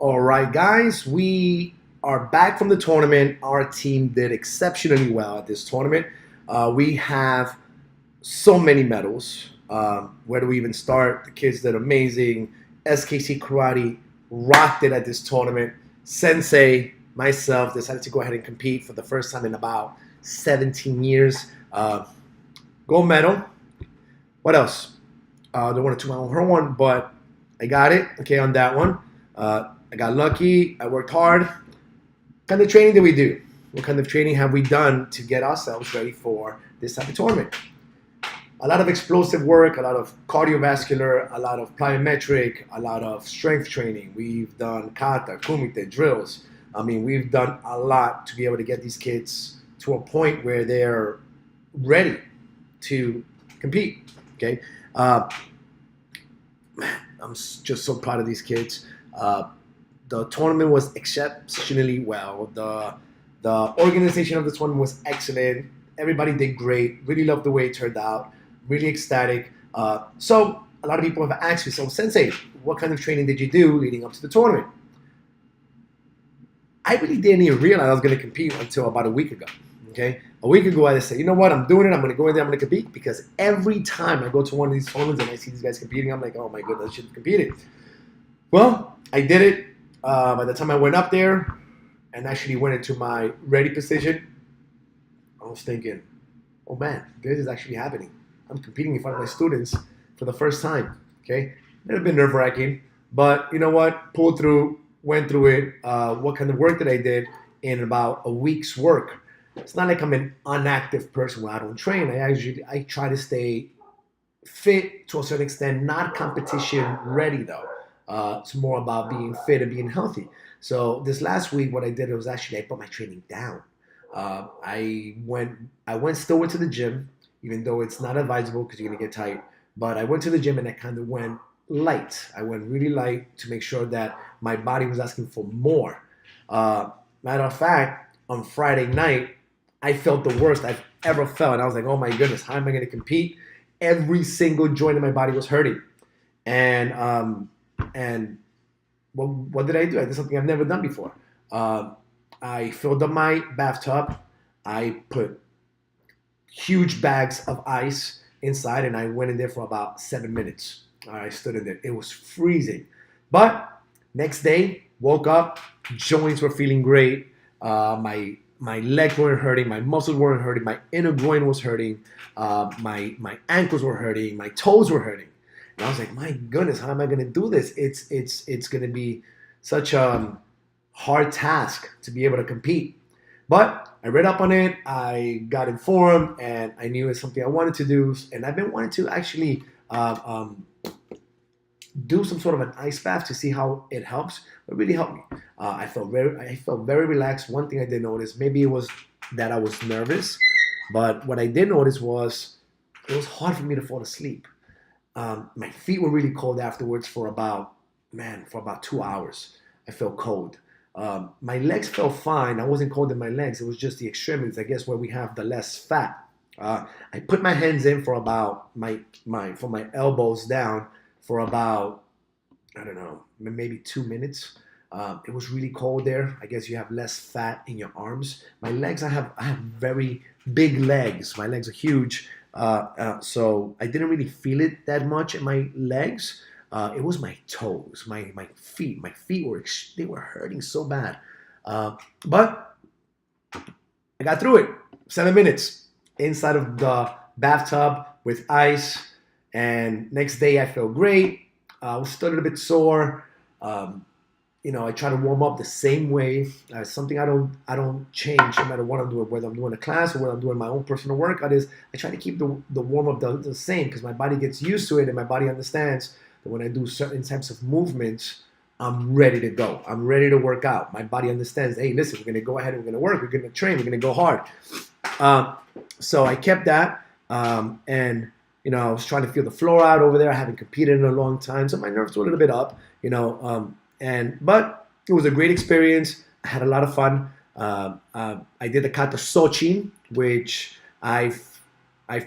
All right, guys, we are back from the tournament. Our team did exceptionally well at this tournament. We have so many medals. Where do we even start? The kids did amazing. SKC Karate rocked it at this tournament. Sensei, myself, decided to go ahead and compete for the first time in about 17 years. Gold medal. What else? Don't want to toot my own horn, but I got it. Okay, on that one. I got lucky. I worked hard. What kind of training did we do? What kind of training have we done to get ourselves ready for this type of tournament? A lot of explosive work, a lot of cardiovascular, a lot of plyometric, a lot of strength training. We've done kata, kumite, drills. I mean, we've done a lot to be able to get these kids to a point where they're ready to compete. Okay, I'm just so proud of these kids. The tournament was exceptionally well. The organization of the tournament was excellent. Everybody did great. Really loved the way it turned out. Really ecstatic. So a lot of people have asked me, so Sensei, what kind of training did you do leading up to the tournament? I really didn't even realize I was going to compete until about a week ago. Okay, a week ago I just said, you know what, I'm doing it. I'm going to go in there. I'm going to compete, because every time I go to one of these tournaments and I see these guys competing, I'm like, oh my goodness, I should have competed. Well, I did it. By the time I went up there and actually went into my ready position, I was thinking, oh man, this is actually happening. I'm competing in front of my students for the first time. Okay, it had been nerve-wracking, but you know what? Pulled through, went through it. What kind of work that I did in about a week's work. It's not like I'm an inactive person where I don't train. I try to stay fit to a certain extent, not competition ready though. It's more about being fit and being healthy. So this last week, what I did was actually I put my training down. I went still to the gym, even though it's not advisable because you're gonna get tight. But I went to the gym and I kind of went light. I went really light to make sure that my body was asking for more. Matter of fact, on Friday night, I felt the worst I've ever felt. And I was like, oh my goodness, how am I going to compete? Every single joint in my body was hurting. And what did I do? I did something I've never done before. I filled up my bathtub. I put huge bags of ice inside, and I went in there for about 7 minutes. I stood in there. It was freezing. But next day, woke up, joints were feeling great. My legs weren't hurting, my muscles weren't hurting, my inner groin was hurting, my ankles were hurting, my toes were hurting. And I was like, my goodness, how am I going to do this? It's going to be such a hard task to be able to compete. But I read up on it, I got informed, and I knew it's something I wanted to do. And I've been wanting to actually do some sort of an ice bath to see how it helps. It really helped me. I felt very relaxed. One thing I did notice, maybe it was that I was nervous, but what I did notice was it was hard for me to fall asleep. My feet were really cold afterwards for about 2 hours. I felt cold. My legs felt fine. I wasn't cold in my legs. It was just the extremities, I guess, where we have the less fat. I put my hands in for about from my elbows down for about, I don't know, maybe 2 minutes. It was really cold there. I guess you have less fat in your arms. My legs, I have very big legs. My legs are huge. So I didn't really feel it that much in my legs. It was my toes, my feet. My feet were hurting so bad. But I got through it. 7 minutes inside of the bathtub with ice. And next day I felt great. I was still a little bit sore. I try to warm up the same way. Something I don't change no matter what I'm doing, whether I'm doing a class or whether I'm doing my own personal workout, is I try to keep the warm up the same, because my body gets used to it and my body understands that when I do certain types of movements, I'm ready to go. I'm ready to work out. My body understands, hey, listen, we're going to go ahead and we're going to work. We're going to train. We're going to go hard. So I kept that. And I was trying to feel the floor out over there. I haven't competed in a long time, so my nerves were a little bit up, but it was a great experience. I had a lot of fun. I did the kata Sochin, which I've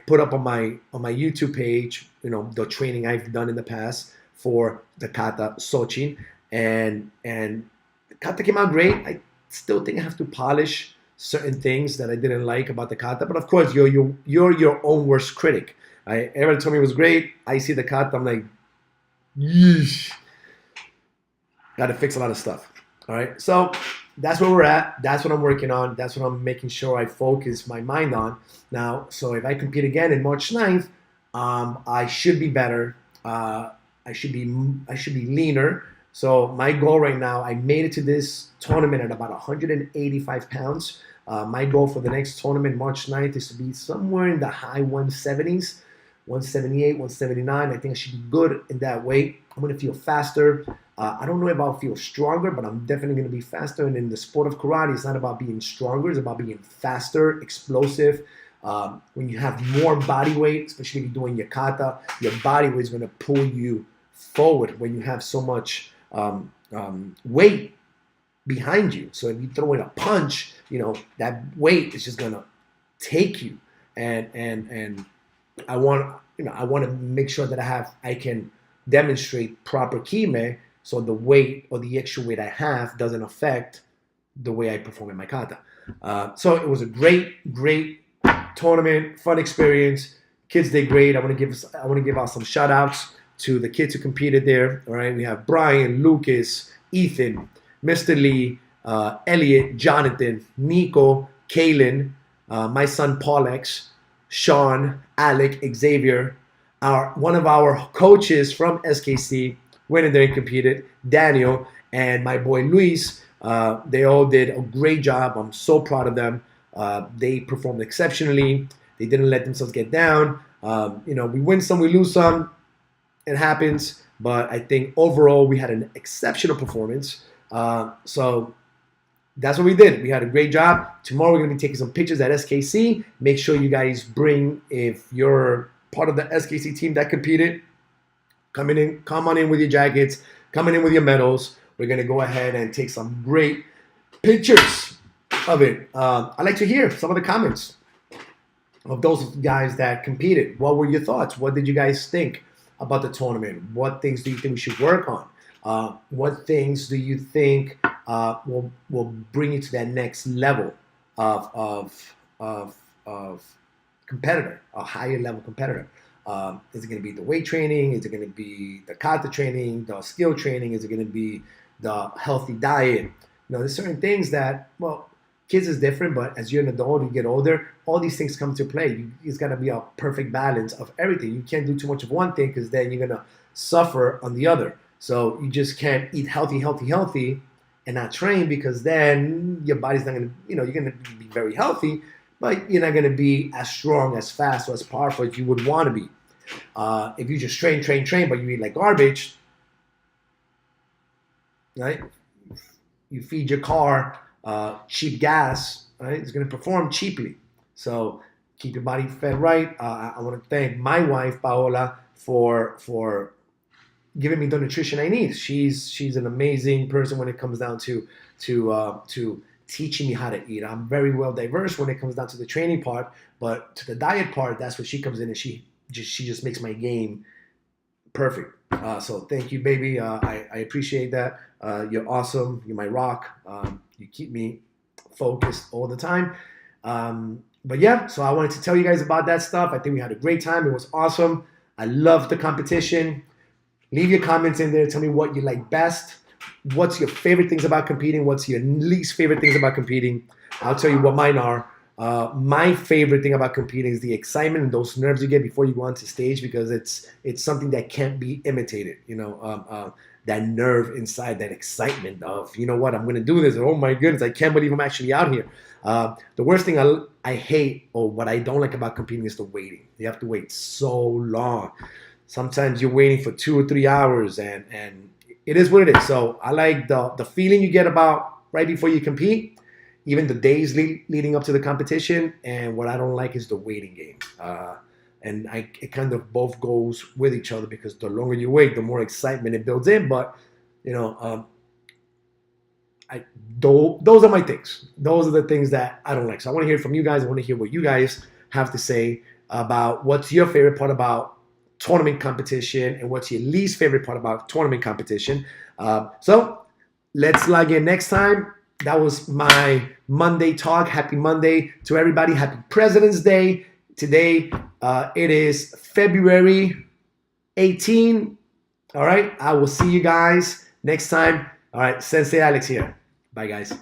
put up on my YouTube page, the training I've done in the past for the kata Sochin. and the kata came out great. I still think I have to polish certain things that I didn't like about the kata, but of course you're your own worst critic. Everyone told me it was great. I see the kata, I'm like, yeesh, got to fix a lot of stuff. All right, so that's where we're at. That's what I'm working on. That's what I'm making sure I focus my mind on now. So if I compete again in March 9th, I should be better. I should be leaner. So my goal right now, I made it to this tournament at about 185 pounds. My goal for the next tournament, March 9th, is to be somewhere in the high 170s, 178, 179. I think I should be good in that weight. I'm going to feel faster. I don't know if I'll feel stronger, but I'm definitely going to be faster. And in the sport of karate, it's not about being stronger. It's about being faster, explosive. When you have more body weight, especially if you're doing your kata, your body weight is going to pull you forward when you have so much weight behind you. So if you throw in a punch, that weight is just going to take you. And I want to make sure that I can demonstrate proper kime, so the weight or the extra weight I have doesn't affect the way I perform in my kata. So it was a great tournament, fun experience. Kids did great. I want to give out some shout outs to the kids who competed there. All right, we have Brian, Lucas, Ethan, Mr. Lee, Elliot, Jonathan, Nico, Kaylin, my son Paulex, Sean, Alec, Xavier, one of our coaches from SKC went in there and competed, Daniel, and my boy Luis. They all did a great job. I'm so proud of them. They performed exceptionally. They didn't let themselves get down. We win some, we lose some. It happens. But I think overall we had an exceptional performance. So that's what we did. We had a great job. Tomorrow we're going to be taking some pictures at SKC. Make sure you guys bring, if you're part of the SKC team that competed, come on in with your jackets, coming in with your medals. We're going to go ahead and take some great pictures of it. I'd like to hear some of the comments of those guys that competed. What were your thoughts? What did you guys think about the tournament? What things do you think we should work on? What things do you think will bring you to that next level of competitor, a higher level competitor? Is it going to be the weight training? Is it going to be the kata training, the skill training? Is it going to be the healthy diet? There's certain things that, kids is different, but as you're an adult, you get older, all these things come to play. It's got to be a perfect balance of everything. You can't do too much of one thing because then you're going to suffer on the other. So you just can't eat healthy, and not train, because then your body's not going to, you're going to be very healthy, but you're not going to be as strong, as fast, or as powerful as you would want to be. If you just train, but you eat like garbage, right? You feed your car cheap gas, right? It's going to perform cheaply. So keep your body fed right. I want to thank my wife, Paola, for giving me the nutrition I need. She's an amazing person when it comes down to teaching me how to eat. I'm very well diverse when it comes down to the training part, but to the diet part, that's where she comes in, and she just makes my game perfect. So thank you, baby. I appreciate that. You're awesome. You're my rock. You keep me focused all the time. But yeah, so I wanted to tell you guys about that stuff. I think we had a great time. It was awesome. I loved the competition. Leave your comments in there. Tell me what you like best. What's your favorite things about competing? What's your least favorite things about competing? I'll tell you what mine are. My favorite thing about competing is the excitement and those nerves you get before you go onto stage, because it's something that can't be imitated. That nerve inside, that excitement of, what, I'm going to do this. Oh my goodness, I can't believe I'm actually out here. The worst thing I hate, or what I don't like about competing, is the waiting. You have to wait so long. Sometimes you're waiting for 2 or 3 hours, and it is what it is. So I like the feeling you get about right before you compete, even the days leading up to the competition. And what I don't like is the waiting game. And it kind of both goes with each other, because the longer you wait, the more excitement it builds in. But, those are my things. Those are the things that I don't like. So I want to hear from you guys. I want to hear what you guys have to say about what's your favorite part about tournament competition and what's your least favorite part about tournament competition. So let's log in next time. That was my Monday talk. Happy Monday to everybody. Happy President's Day. Today, it is February 18. All right. I will see you guys next time. All right. Sensei Alex here. Bye, guys.